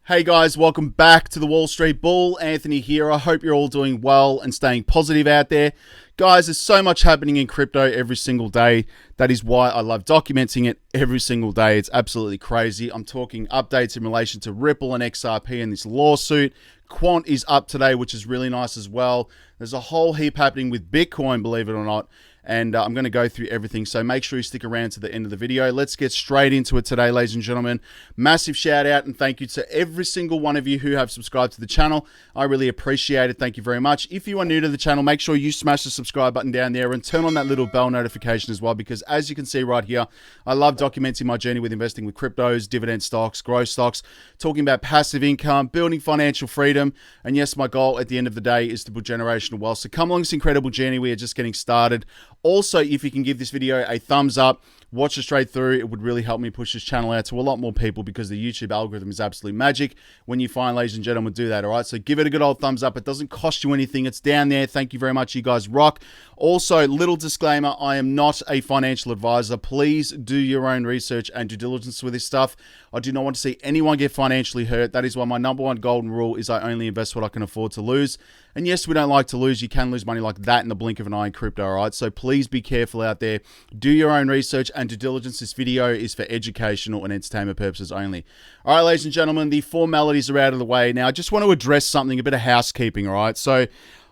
Hey guys, welcome back to the Wall Street Bull. Anthony here. I hope you're all doing well and staying positive out there. Guys, there's so much happening in crypto every single day. That is why I love documenting it every single day. It's absolutely crazy. I'm talking updates in relation to Ripple and XRP and this lawsuit. Quant is up today, which is really nice as well. There's a whole heap happening with Bitcoin, believe it or not. And I'm going to go through everything, so make sure you stick around to the end of the video. Let's get straight into it today, ladies and gentlemen. Massive shout out and thank you to every single one of you who have subscribed to the channel. I really appreciate it. Thank you very much. If you are new to the channel, make sure you smash the subscribe button down there and turn on that little bell notification as well, because as you can see right here, I love documenting my journey with investing with cryptos, dividend stocks, growth stocks, talking about passive income, building financial freedom. And yes, my goal at the end of the day is to build generational wealth. So come along this incredible journey. We are just getting started. Also, if you can give this video a thumbs up, watch it straight through, it would really help me push this channel out to a lot more people, because the YouTube algorithm is absolutely magic when you find, ladies and gentlemen, do that, all right? So give it a good old thumbs up. It doesn't cost you anything. It's down there. Thank you very much. You guys rock. Also, little disclaimer, I am not a financial advisor. Please do your own research and due diligence with this stuff. I do not want to see anyone get financially hurt. That is why my number one golden rule is I only invest what I can afford to lose. And yes, we don't like to lose. You can lose money like that in the blink of an eye in crypto, all right? So please be careful out there. Do your own research and due diligence. This video is for educational and entertainment purposes only. All right, ladies and gentlemen, the formalities are out of the way. Now, I just want to address something, a bit of housekeeping, all right? So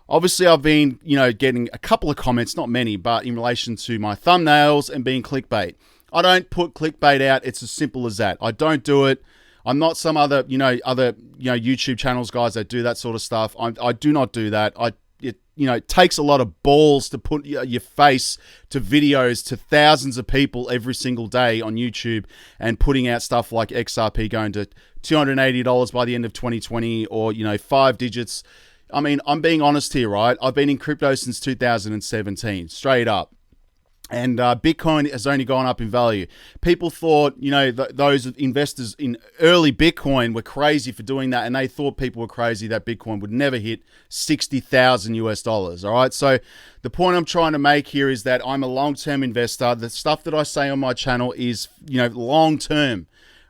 obviously, I've been, getting a couple of comments, not many, but in relation to my thumbnails and being clickbait. I don't put clickbait out. It's as simple as that. I don't do it. I'm not some other, YouTube channels, guys, that do that sort of stuff. I do not do that. It takes a lot of balls to put your face to videos to thousands of people every single day on YouTube and putting out stuff like XRP going to $280 by the end of 2020 or, 5 digits. I mean, I'm being honest here, right? I've been in crypto since 2017, straight up. And Bitcoin has only gone up in value. People thought, those investors in early Bitcoin were crazy for doing that. And they thought people were crazy that Bitcoin would never hit 60,000 US dollars. All right. So the point I'm trying to make here is that I'm a long-term investor. The stuff that I say on my channel is, long-term.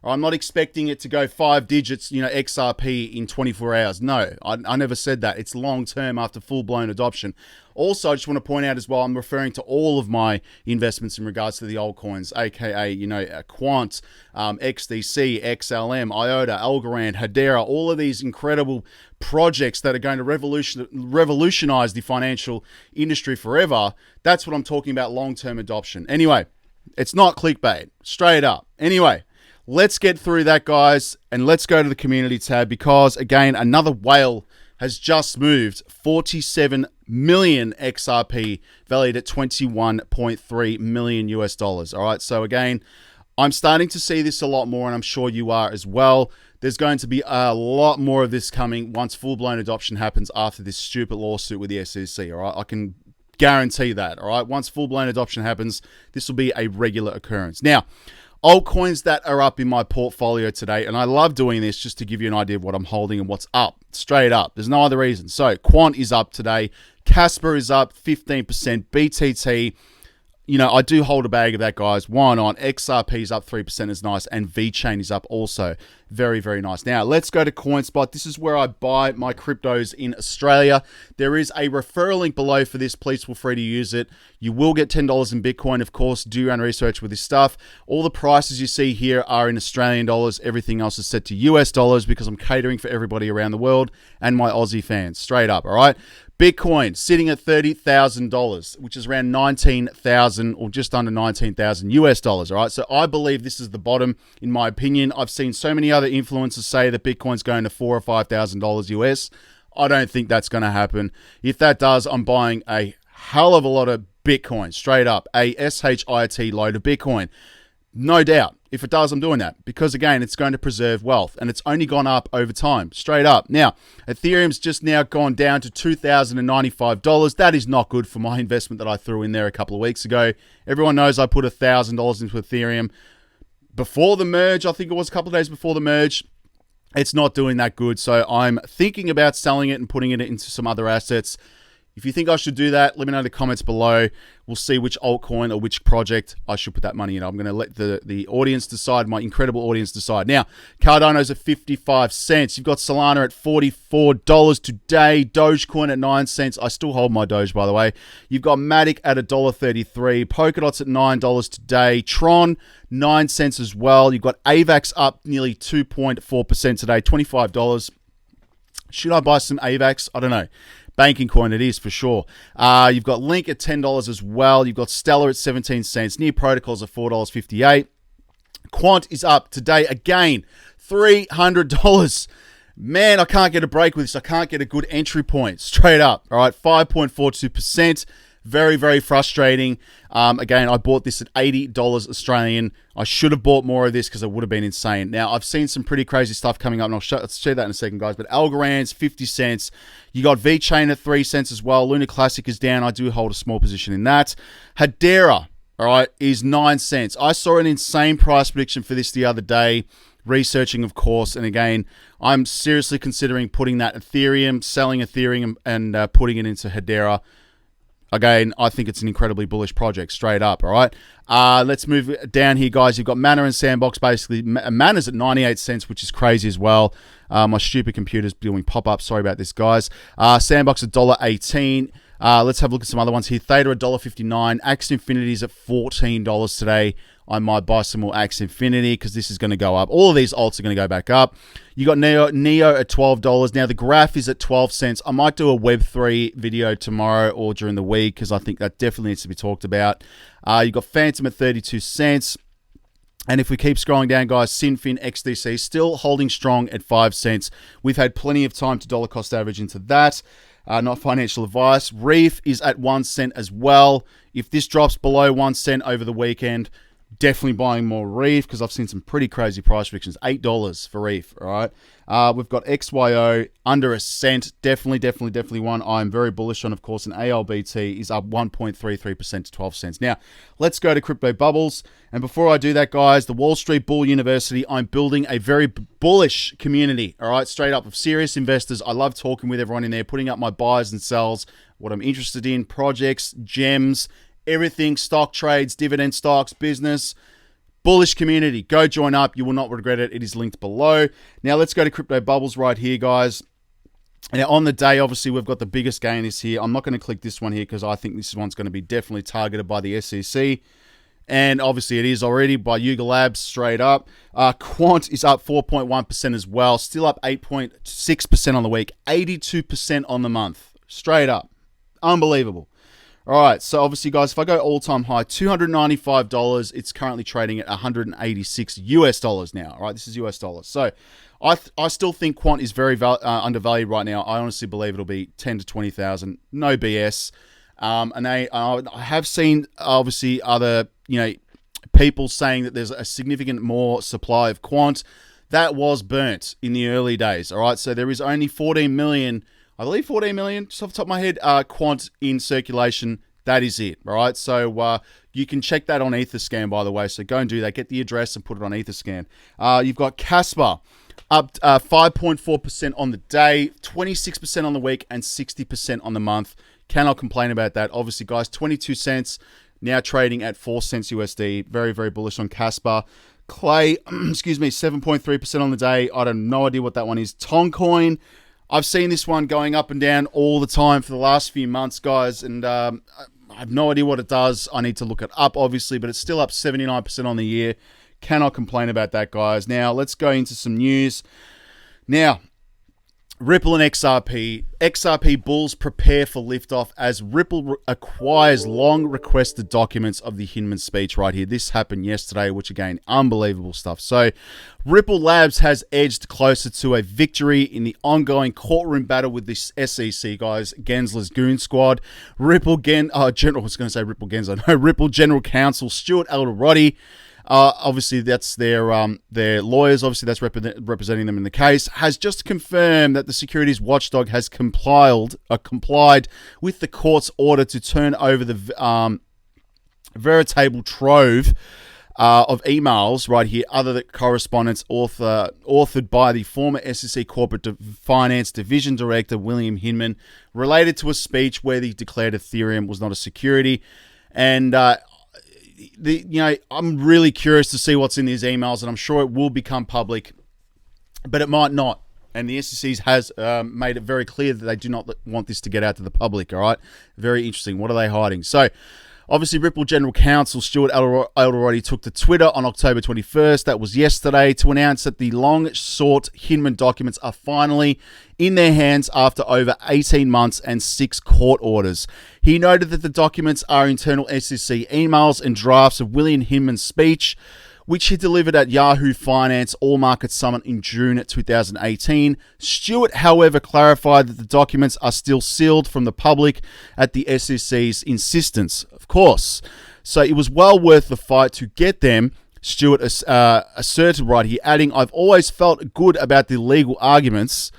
I'm not expecting it to go 5 digits, XRP in 24 hours. No, I never said that. It's long-term after full-blown adoption. Also, I just want to point out as well, I'm referring to all of my investments in regards to the altcoins, aka, Quant, XDC, XLM, IOTA, Algorand, Hedera, all of these incredible projects that are going to revolutionize the financial industry forever. That's what I'm talking about, long-term adoption. Anyway, it's not clickbait, straight up. Anyway, let's get through that, guys, and let's go to the community tab, because, again, another whale has just moved 47 million XRP, valued at 21.3 million US dollars. All right, so again, I'm starting to see this a lot more, and I'm sure you are as well. There's going to be a lot more of this coming once full-blown adoption happens after this stupid lawsuit with the SEC. All right, I can guarantee that. All right, once full-blown adoption happens, this will be a regular occurrence. Now, altcoins that are up in my portfolio today, and I love doing this just to give you an idea of what I'm holding and what's up, straight up. There's no other reason. So Quant is up today. Casper is up 15%. BTT, I do hold a bag of that, guys. Why not? XRP is up 3%, is nice. And VeChain is up also. Very, very nice. Now, let's go to CoinSpot. This is where I buy my cryptos in Australia. There is a referral link below for this. Please feel free to use it. You will get $10 in Bitcoin, of course. Do your own research with this stuff. All the prices you see here are in Australian dollars. Everything else is set to US dollars, because I'm catering for everybody around the world and my Aussie fans. Straight up, all right? Bitcoin sitting at $30,000, which is around 19,000 or just under 19,000 US dollars. All right. So I believe this is the bottom, in my opinion. I've seen so many other influencers say that Bitcoin's going to $4,000 or $5,000 US. I don't think that's going to happen. If that does, I'm buying a hell of a lot of Bitcoin, straight up, a SHIT load of Bitcoin. No doubt. If it does, I'm doing that, because again, it's going to preserve wealth, and it's only gone up over time, straight up. Now, Ethereum's just now gone down to $2,095. That is not good for my investment that I threw in there a couple of weeks ago. Everyone knows I put $1,000 into Ethereum before the merge. I think it was a couple of days before the merge. It's not doing that good, so I'm thinking about selling it and putting it into some other assets. If you think I should do that, let me know in the comments below. We'll see which altcoin or which project I should put that money in. I'm going to let the audience decide, my incredible audience decide. Now, Cardano's at 55 cents. You've got Solana at $44 today. Dogecoin at 9 cents. I still hold my Doge, by the way. You've got Matic at $1.33. Polkadot's at $9 today. Tron, 9 cents as well. You've got AVAX up nearly 2.4% today, $25. Should I buy some AVAX? I don't know. Banking coin it is for sure. You've got Link at $10 as well. You've got Stellar at 17 cents. Near Protocols at $4.58. Quant is up today again, $300. Man, I can't get a break with this. I can't get a good entry point. Straight up. All right, 5.42%. Very, very frustrating. Again, I bought this at $80 Australian. I should have bought more of this because it would have been insane. Now, I've seen some pretty crazy stuff coming up, and I'll show that in a second, guys. But Algorand's 50 cents. You got VeChain at 3 cents as well. Luna Classic is down. I do hold a small position in that. Hedera, all right, is 9 cents. I saw an insane price prediction for this the other day, researching, of course. And again, I'm seriously considering putting that Ethereum, selling Ethereum, and putting it into Hedera. Again, I think it's an incredibly bullish project, straight up, all right? Let's move down here, guys. You've got Mana and Sandbox, basically. Mana's at 98 cents, which is crazy as well. My stupid computer's doing pop-ups. Sorry about this, guys. Sandbox at $1.18. Let's have a look at some other ones here. Theta at $1.59. Axie Infinity's at $14 today. I might buy some more Axie Infinity because this is going to go up. All of these alts are going to go back up. You got Neo at $12. Now, the graph is at 12 cents. I might do a Web3 video tomorrow or during the week because I think that definitely needs to be talked about. You got Phantom at 32 cents. And if we keep scrolling down, guys, Sinfin XDC still holding strong at 5 cents. We've had plenty of time to dollar cost average into that. Not financial advice. Reef is at 1 cent as well. If this drops below 1 cent over the weekend, definitely buying more Reef because I've seen some pretty crazy price predictions. $8 for Reef, all right? We've got XYO under a cent. Definitely one I'm very bullish on, of course. And ALBT is up 1.33% to 12 cents. Now, let's go to Crypto Bubbles. And before I do that, guys, the Wall Street Bull University, I'm building a very bullish community, all right? Straight up of serious investors. I love talking with everyone in there, putting up my buys and sells, what I'm interested in, projects, gems, everything, stock trades, dividend stocks, business, bullish community. Go join up. You will not regret it. It is linked below. Now, let's go to Crypto Bubbles right here, guys. Now, on the day, obviously, we've got the biggest gainers here. I'm not going to click this one here because I think this one's going to be definitely targeted by the SEC. And obviously, it is already by Yuga Labs, straight up. Quant is up 4.1% as well. Still up 8.6% on the week. 82% on the month. Straight up. Unbelievable. All right, so obviously, guys, if I go all-time high, $295, it's currently trading at $186 US now. All right, this is US dollars. So I still think Quant is very undervalued right now. I honestly believe it'll be 10 to 20,000. No BS. And I have seen, obviously, other people saying that there's a significant more supply of Quant. That was burnt in the early days. All right, so there is only 14 million. I believe 14 million, just off the top of my head, Quant in circulation. That is it, all right? So you can check that on Etherscan, by the way. So go and do that. Get the address and put it on Etherscan. You've got Casper up 5.4% on the day, 26% on the week, and 60% on the month. Cannot complain about that. Obviously, guys, 22 cents, now trading at 4 cents USD. Very, very bullish on Casper. Clay, excuse me, 7.3% on the day. I have no idea what that one is. Toncoin. I've seen this one going up and down all the time for the last few months, guys, and I have no idea what it does. I need to look it up, obviously, but it's still up 79% on the year. Cannot complain about that, guys. Now, let's go into some news. Now, Ripple and XRP. XRP bulls prepare for liftoff as Ripple acquires long requested documents of the Hinman speech right here. This happened yesterday, which again, unbelievable stuff. So Ripple Labs has edged closer to a victory in the ongoing courtroom battle with this SEC, guys, Gensler's Goon Squad. Ripple General Counsel Stuart Algorand, obviously that's their lawyers, obviously that's representing them in the case, has just confirmed that the securities watchdog has complied with the court's order to turn over the veritable trove of emails right here, other than correspondence authored by the former SEC Corporate Finance Division Director William Hinman, related to a speech where he declared Ethereum was not a security. And I'm really curious to see what's in these emails, and I'm sure it will become public, but it might not. And the SEC has made it very clear that they do not want this to get out to the public, all right? Very interesting. What are they hiding? So, obviously, Ripple General Counsel Stuart Algorand took to Twitter on October 21st, that was yesterday, to announce that the long-sought Hinman documents are finally in their hands after over 18 months and 6 court orders. He noted that the documents are internal SEC emails and drafts of William Hinman's speech, which he delivered at Yahoo Finance All Markets Summit in June 2018. Stewart, however, clarified that the documents are still sealed from the public at the SEC's insistence, of course. So it was well worth the fight to get them, Stewart asserted right here, adding, "I've always felt good about the legal arguments,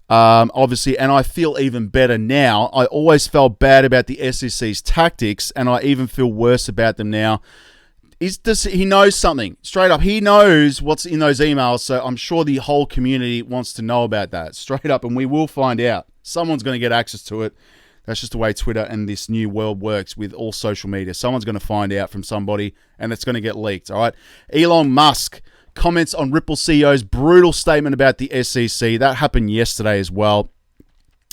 obviously, and I feel even better now. I always felt bad about the SEC's tactics, and I even feel worse about them now." He knows something. Straight up, he knows what's in those emails, so I'm sure the whole community wants to know about that. Straight up, and we will find out. Someone's going to get access to it. That's just the way Twitter and this new world works with all social media. Someone's going to find out from somebody, and it's going to get leaked, all right? Elon Musk comments on Ripple CEO's brutal statement about the SEC. That happened yesterday as well.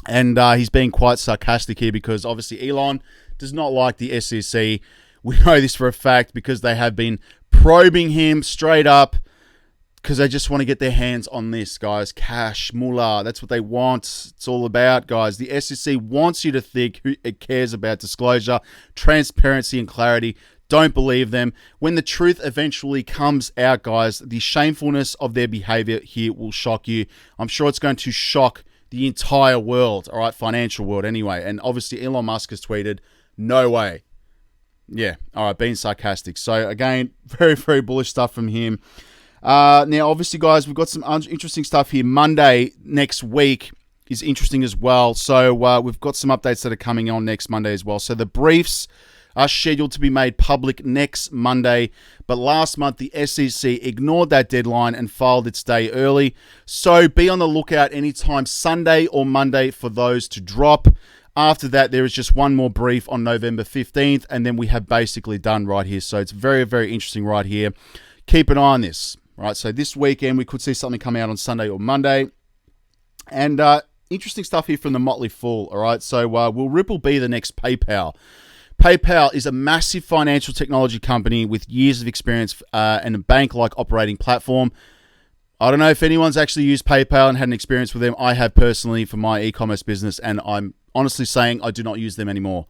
And he's being quite sarcastic here because, obviously, Elon does not like the SEC. We know this for a fact because they have been probing him straight up because they just want to get their hands on this, guys. Cash, moolah, that's what they want. It's all about, guys. The SEC wants you to think it cares about disclosure, transparency, and clarity. Don't believe them. When the truth eventually comes out, guys, the shamefulness of their behavior here will shock you. I'm sure it's going to shock the entire world, all right, financial world anyway. And obviously Elon Musk has tweeted, no way. Yeah, all right, being sarcastic. So, again, very, very bullish stuff from him. Now, obviously, guys, we've got some interesting stuff here. Monday next week is interesting as well. So, we've got some updates that are coming on next Monday as well. So, the briefs are scheduled to be made public next Monday. But last month, the SEC ignored that deadline and filed its day early. So, be on the lookout anytime Sunday or Monday for those to drop. After that, there is just one more brief on November 15th, and then we have basically done right here. So it's very, very interesting right here. Keep an eye on this. Right, so this weekend, we could see something come out on Sunday or Monday. And interesting stuff here from the Motley Fool. All right, so will Ripple be the next PayPal? PayPal is a massive financial technology company with years of experience and a bank-like operating platform. I don't know if anyone's actually used PayPal and had an experience with them. I have personally for my e-commerce business, and I'm honestly saying I do not use them anymore.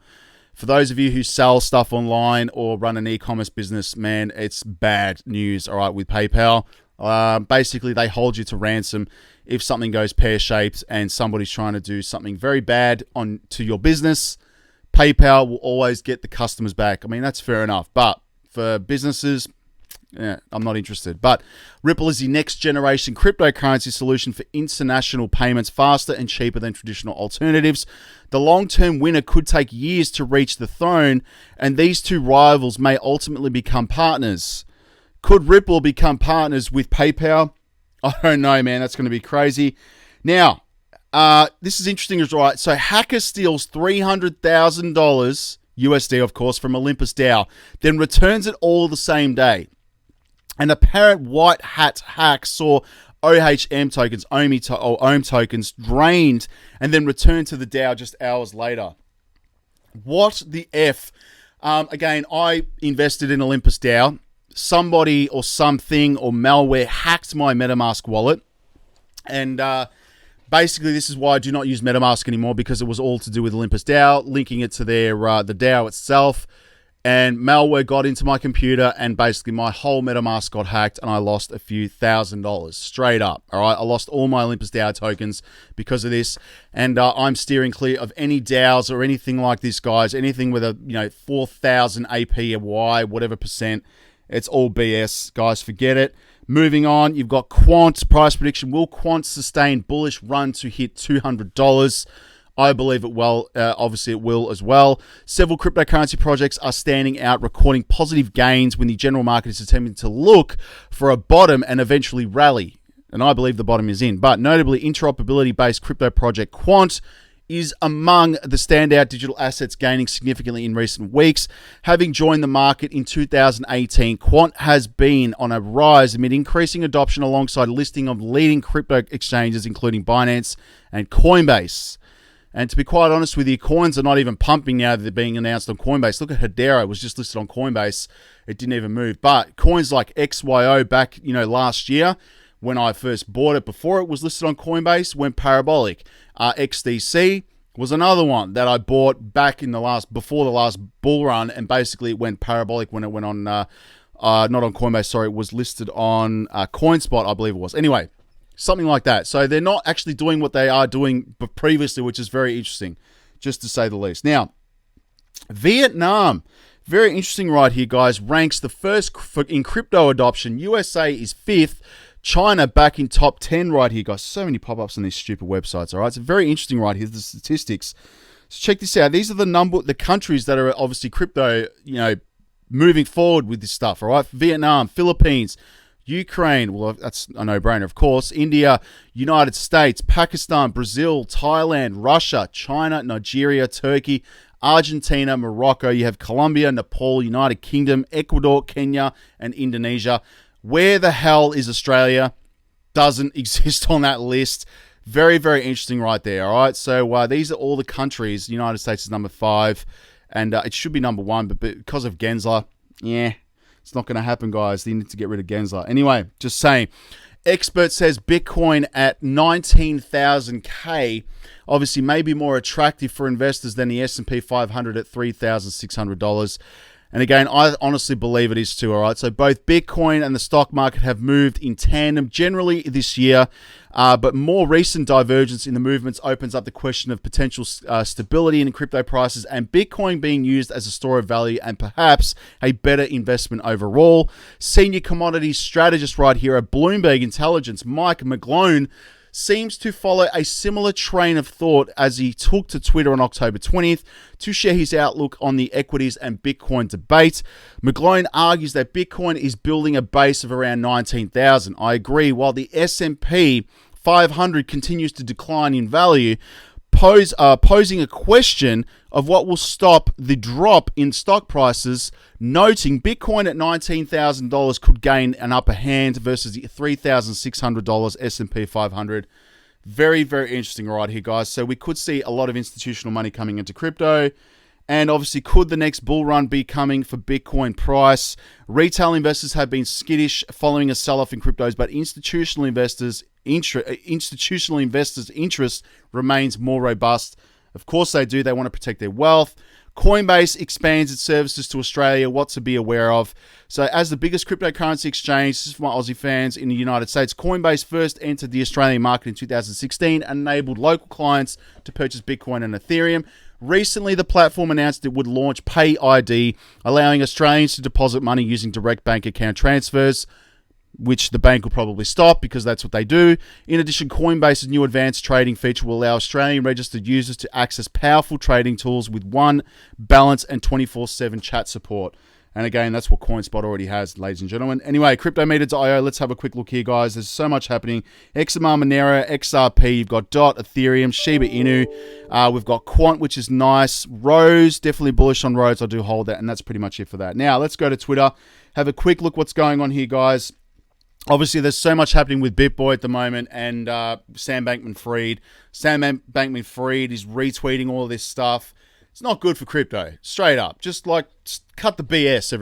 For those of you who sell stuff online or run an e-commerce business, man, it's bad news, all right, with PayPal. Basically, they hold you to ransom if something goes pear-shaped and somebody's trying to do something very bad to your business. PayPal will always get the customers back. I mean, that's fair enough. But for businesses, yeah, I'm not interested. But Ripple is the next generation cryptocurrency solution for international payments, faster and cheaper than traditional alternatives. The long-term winner could take years to reach the throne, and these two rivals may ultimately become partners. Could Ripple become partners with PayPal? I don't know, man. That's going to be crazy. Now, this is interesting, right? So, hacker steals $300,000 USD, of course, from Olympus DAO, then returns it all the same day. An apparent white hat hack saw OHM tokens, OHM tokens, drained and then returned to the DAO just hours later. What the F? Again, I invested in Olympus DAO. Somebody or something or malware hacked my MetaMask wallet. And basically, this is why I do not use MetaMask anymore, because it was all to do with Olympus DAO, linking it to their the DAO itself. And malware got into my computer, and basically my whole MetaMask got hacked, and I lost a few $1,000 straight up. All right, I lost all my Olympus DAO tokens because of this, and I'm steering clear of any DAOs or anything like this, guys. Anything with a 4,000 APY, whatever percent, it's all BS, guys. Forget it. Moving on, you've got Quant price prediction. Will Quant sustain bullish run to hit $200? I believe it will. Obviously, it will as well. Several cryptocurrency projects are standing out, recording positive gains when the general market is attempting to look for a bottom and eventually rally. And I believe the bottom is in. But notably, interoperability-based crypto project Quant is among the standout digital assets gaining significantly in recent weeks. Having joined the market in 2018, Quant has been on a rise amid increasing adoption alongside a listing of leading crypto exchanges, including Binance and Coinbase. And to be quite honest with you, coins are not even pumping now that they're being announced on Coinbase. Look at Hedera, it was just listed on Coinbase. It didn't even move. But coins like XYO back, last year, when I first bought it before it was listed on Coinbase, went parabolic. XDC was another one that I bought back in before the last bull run, and basically it went parabolic when it went on, not on Coinbase, sorry, it was listed on CoinSpot, I believe it was. Anyway, something like that. So they're not actually doing what they are doing previously, which is very interesting, just to say the least. Now, Vietnam, very interesting right here, guys, ranks the first in crypto adoption. USA is 5th. China back in top 10 right here, guys. So many pop-ups on these stupid websites, all right? It's very interesting right here, the statistics. So check this out. These are the countries that are obviously crypto, moving forward with this stuff, all right? Vietnam, Philippines, Ukraine, well, that's a no-brainer, of course. India, United States, Pakistan, Brazil, Thailand, Russia, China, Nigeria, Turkey, Argentina, Morocco. You have Colombia, Nepal, United Kingdom, Ecuador, Kenya, and Indonesia. Where the hell is Australia? Doesn't exist on that list. Very, very interesting right there, all right? So these are all the countries. The United States is number 5, and it should be number 1, but because of Gensler, it's not going to happen, guys. They need to get rid of Gensler. Anyway, just saying. Expert says Bitcoin at 19,000K obviously may be more attractive for investors than the S&P 500 at $3,600. And again, I honestly believe it is too, all right? So both Bitcoin and the stock market have moved in tandem generally this year, but more recent divergence in the movements opens up the question of potential stability in crypto prices and Bitcoin being used as a store of value and perhaps a better investment overall. Senior commodities strategist right here at Bloomberg Intelligence, Mike McGlone, seems to follow a similar train of thought as he took to Twitter on October 20th to share his outlook on the equities and Bitcoin debate. McGlone argues that Bitcoin is building a base of around 19,000. I agree. While the S&P 500 continues to decline in value, posing a question of what will stop the drop in stock prices, noting Bitcoin at $19,000 could gain an upper hand versus the $3,600 S&P 500. Very, very interesting right here, guys. So we could see a lot of institutional money coming into crypto. And obviously, could the next bull run be coming for Bitcoin price? Retail investors have been skittish following a sell-off in cryptos, but institutional investors' interest remains more robust. Of course they do. They want to protect their wealth. Coinbase expands its services to Australia. What to be aware of. So as the biggest cryptocurrency exchange, this is for my Aussie fans, in the United States, Coinbase first entered the Australian market in 2016 and enabled local clients to purchase Bitcoin and Ethereum. Recently, the platform announced it would launch Pay ID, allowing Australians to deposit money using direct bank account transfers, which the bank will probably stop because that's what they do. In addition, Coinbase's new advanced trading feature will allow Australian registered users to access powerful trading tools with one balance and 24/7 chat support. And again, that's what CoinSpot already has, ladies and gentlemen. Anyway, cryptometer.io, let's have a quick look here, guys. There's so much happening. XMR, Monero, XRP, you've got DOT, Ethereum, Shiba Inu. We've got Quant, which is nice. Rose, definitely bullish on Rose. I do hold that, and that's pretty much it for that. Now, let's go to Twitter. Have a quick look what's going on here, guys. Obviously, there's so much happening with BitBoy at the moment and Sam Bankman-Fried. Sam Bankman-Fried is retweeting all of this stuff. It's not good for crypto, straight up. Just cut the BS.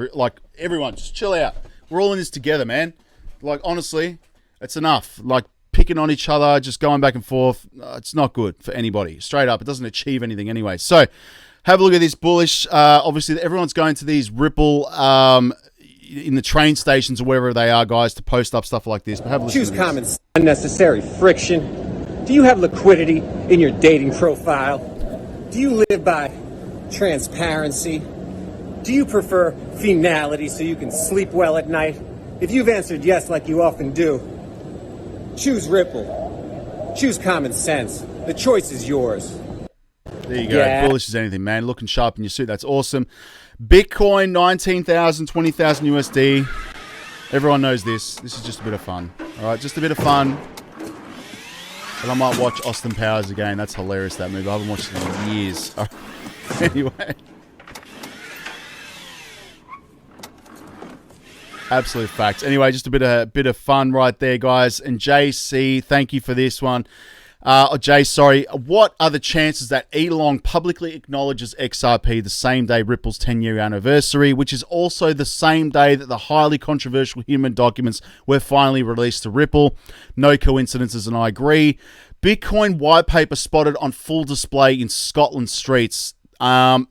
Everyone, just chill out. We're all in this together, man. Honestly, it's enough. Picking on each other, just going back and forth. It's not good for anybody. Straight up, it doesn't achieve anything anyway. So, have a look at this bullish. Obviously, everyone's going to these Ripple in the train stations or wherever they are, guys, to post up stuff like this. But have a listen. Choose common sense. Unnecessary friction. Do you have liquidity in your dating profile? Do you live by transparency? Do you prefer finality so you can sleep well at night? If you've answered yes like you often do, choose Ripple. Choose common sense. The choice is yours. There you go. Yeah. Bullish as anything, man. Looking sharp in your suit. That's awesome. Bitcoin, 19,000, 20,000 USD. Everyone knows this. This is just a bit of fun. All right, just a bit of fun. And I might watch Austin Powers again. That's hilarious, that movie. I haven't watched it in years. All right. Anyway. Absolute facts. Anyway, just a bit of fun right there, guys. And JC, thank you for this one. Jay, sorry. What are the chances that Elon publicly acknowledges XRP the same day Ripple's 10-year anniversary, which is also the same day that the highly controversial human documents were finally released to Ripple? No coincidences, and I agree. Bitcoin white paper spotted on full display in Scotland streets. That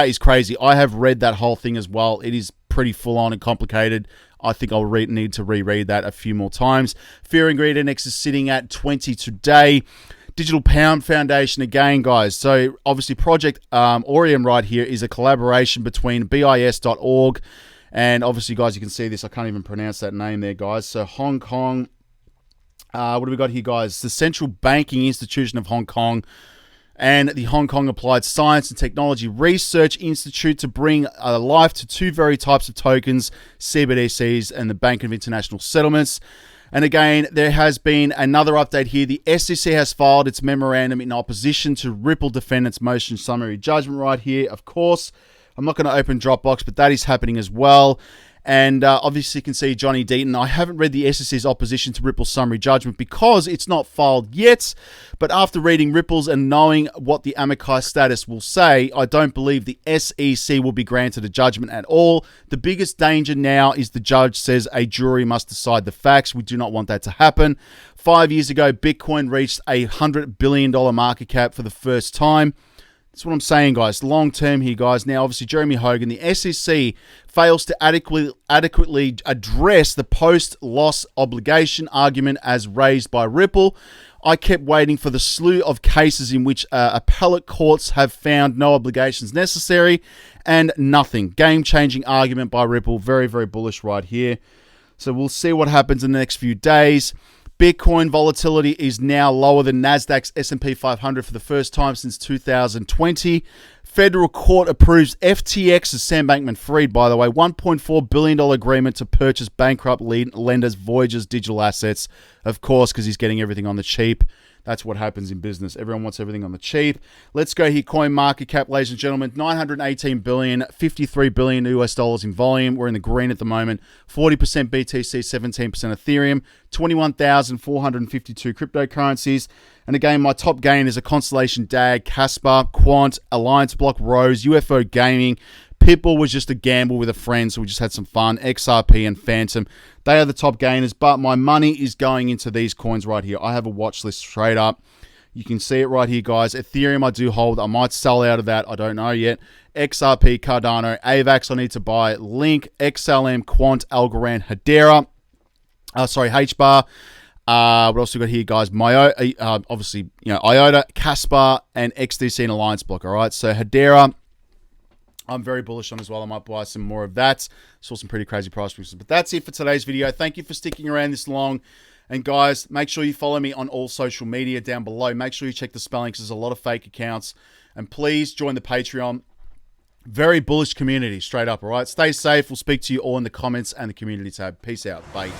is crazy. I have read that whole thing as well. It is pretty full-on and complicated. I think I'll need to reread that a few more times. Fear and Greed Index is sitting at 20 today. Digital Pound Foundation again, guys. So obviously Project Aureum right here is a collaboration between BIS.org and obviously, guys, you can see this. I can't even pronounce that name there, guys. So Hong Kong. What do we got here, guys? The Central Banking Institution of Hong Kong and the Hong Kong Applied Science and Technology Research Institute to bring life to two very types of tokens, CBDCs and the Bank of International Settlements. And again, there has been another update here. The SEC has filed its memorandum in opposition to Ripple defendant's motion summary judgment right here. Of course, I'm not going to open Dropbox, but that is happening as well. And obviously you can see Johnny Deaton. I haven't read the SEC's opposition to Ripple's summary judgment because it's not filed yet. But after reading Ripple's and knowing what the amici status will say, I don't believe the SEC will be granted a judgment at all. The biggest danger now is the judge says a jury must decide the facts. We do not want that to happen. 5 years ago, Bitcoin reached a $100 billion market cap for the first time. That's what I'm saying, guys. Long term here, guys. Now, obviously, Jeremy Hogan, the SEC fails to adequately address the post-loss obligation argument as raised by Ripple. I kept waiting for the slew of cases in which appellate courts have found no obligations necessary and nothing. Game-changing argument by Ripple. Very, very bullish right here. So we'll see what happens in the next few days. Bitcoin volatility is now lower than Nasdaq's S&P 500 for the first time since 2020. Federal court approves FTX's Sam Bankman-Fried, by the way, $1.4 billion agreement to purchase bankrupt lenders Voyager's digital assets. Of course, because he's getting everything on the cheap. That's what happens in business. Everyone wants everything on the cheap. Let's go here. Coin market cap, ladies and gentlemen, 918 billion, 53 billion US dollars in volume. We're in the green at the moment. 40% BTC, 17% Ethereum, 21,452 cryptocurrencies. And again, my top gainers are Constellation DAG, Caspar, Quant, Alliance Block, Rose, UFO Gaming. Pitbull was just a gamble with a friend, so we just had some fun. XRP and Phantom, they are the top gainers, but my money is going into these coins right here. I have a watch list straight up. You can see it right here, guys. Ethereum I do hold. I might sell out of that. I don't know yet. XRP, Cardano, AVAX I need to buy. Link, XLM, Quant, Algorand, Hedera. Hbar. What else we got here, guys? MIOTA, obviously, IOTA, Caspar, and XDC and Alliance Block. All right, so Hedera, I'm very bullish on as well. I might buy some more of that. Saw some pretty crazy price increases. But that's it for today's video. Thank you for sticking around this long. And guys, make sure you follow me on all social media down below. Make sure you check the spelling because there's a lot of fake accounts. And please join the Patreon. Very bullish community, straight up, all right? Stay safe. We'll speak to you all in the comments and the community tab. Peace out. Bye.